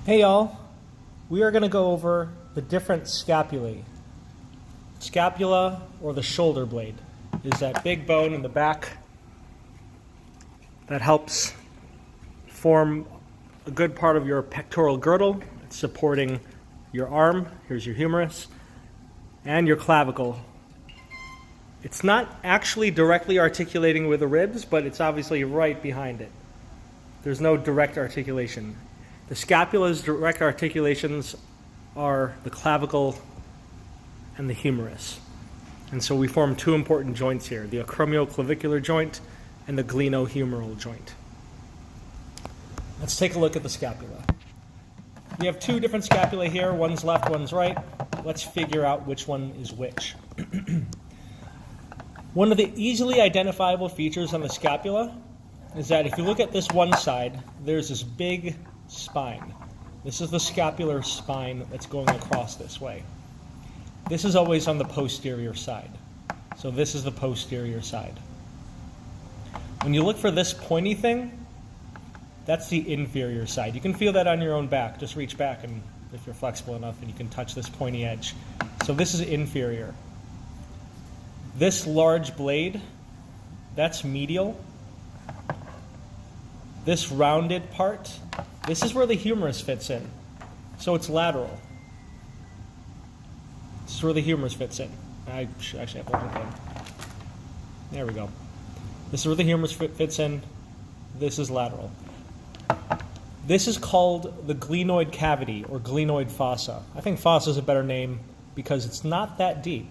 Hey y'all, we are going to go over the different scapulae. Scapula, or the shoulder blade, is that big bone in the back that helps form a good part of your pectoral girdle. It's supporting your arm, here's your humerus, and your clavicle. It's not actually directly articulating with the ribs, but it's obviously right behind it. There's no direct articulation. The scapula's direct articulations are the clavicle and the humerus. And so we form two important joints here, the acromioclavicular joint and the glenohumeral joint. Let's take a look at the scapula. We have two different scapulae here, one's left, one's right. Let's figure out which one is which. One of the easily identifiable features on the scapula is that if you look at this one side, there's this big spine. This is the scapular spine that's going across this way. This is always on the posterior side. So this is the posterior side. When you look for this pointy thing, that's the inferior side. You can feel that on your own back. Just reach back, and if you're flexible enough, and you can touch this pointy edge. So this is inferior. This large blade, that's medial. This rounded part, this is where the humerus fits in. So it's lateral. This is where the humerus fits in. I should actually have one thing. There we go. This is where the humerus fits in. This is lateral. This is called the glenoid cavity, or glenoid fossa. I think fossa is a better name because it's not that deep.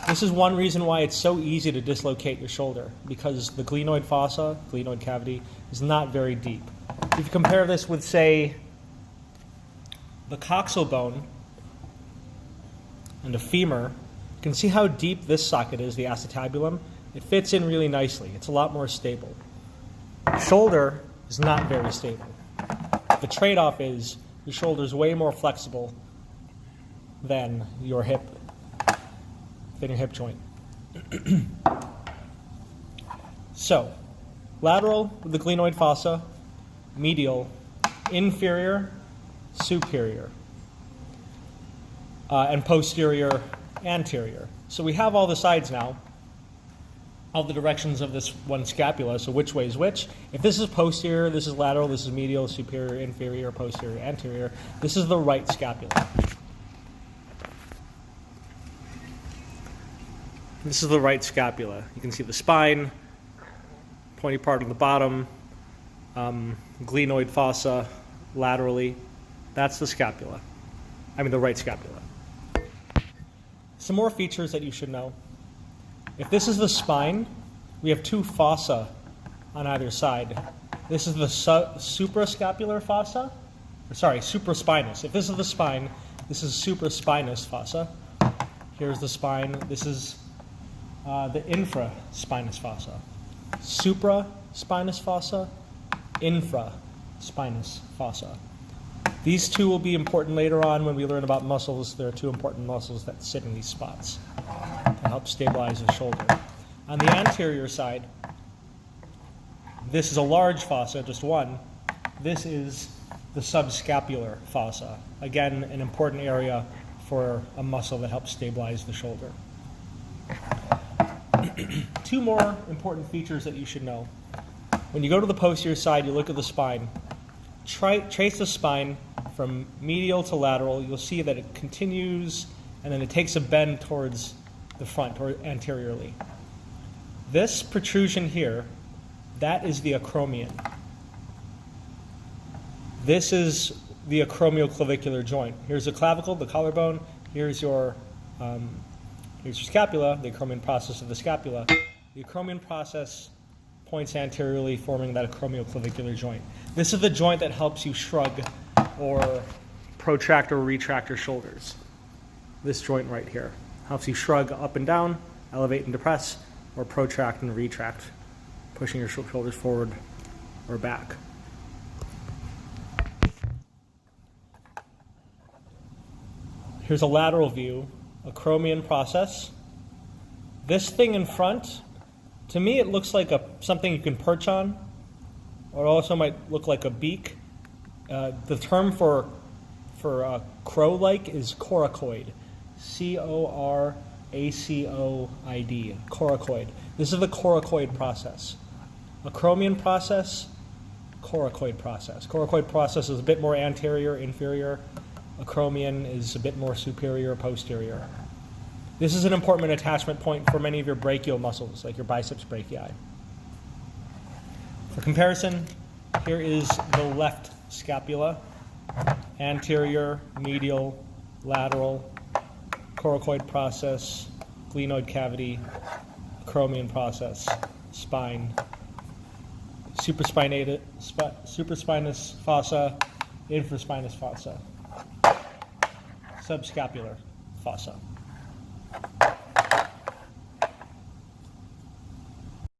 This is one reason why it's so easy to dislocate your shoulder, because the glenoid fossa, glenoid cavity, is not very deep. If you compare this with, say, the coxal bone and the femur, you can see how deep this socket is, the acetabulum. It fits in really nicely. It's a lot more stable. Shoulder is not very stable. The trade-off is your shoulder is way more flexible than your hip joint. So, lateral with the glenoid fossa, medial, inferior, superior, and posterior, anterior. So we have all the sides now, all the directions of this one scapula, so which way is which. If this is posterior, this is lateral, this is medial, superior, inferior, posterior, anterior. This is the right scapula. This is the right scapula. You can see the spine, pointy part on the bottom, glenoid fossa laterally. That's the scapula. I mean the right scapula. Some more features that you should know. If this is the spine, we have two fossa on either side. This is the suprascapular fossa. Sorry, supraspinous. If this is the spine, this is supraspinous fossa. Here's the spine. This is the infraspinous fossa. Supraspinous fossa, infraspinous fossa. These two will be important later on when we learn about muscles. There are two important muscles that sit in these spots to help stabilize the shoulder. On the anterior side, this is a large fossa, just one. This is the subscapular fossa. Again, an important area for a muscle that helps stabilize the shoulder. Two more important features that you should know. When you go to the posterior side, you look at the spine. Trace the spine from medial to lateral. You'll see that it continues and then it takes a bend towards the front, or anteriorly. This protrusion here, that is the acromion. This is the acromioclavicular joint. Here's the clavicle, the collarbone. Here's your scapula, the acromion process of the scapula. The acromion process points anteriorly, forming that acromioclavicular joint. This is the joint that helps you shrug or protract or retract your shoulders. This joint right here helps you shrug up and down, elevate and depress, or protract and retract, pushing your shoulders forward or back. Here's a lateral view, acromion process. This thing in front, to me it looks like something you can perch on, or it also might look like a beak. The term for crow-like is coracoid. Coracoid. Coracoid. This is the coracoid process. Acromion process, coracoid process. Coracoid process is a bit more anterior, inferior. Acromion is a bit more superior, posterior. This is an important attachment point for many of your brachial muscles, like your biceps brachii. For comparison, here is the left scapula, anterior, medial, lateral, coracoid process, glenoid cavity, acromion process, spine, supraspinous fossa, infraspinous fossa, subscapular fossa.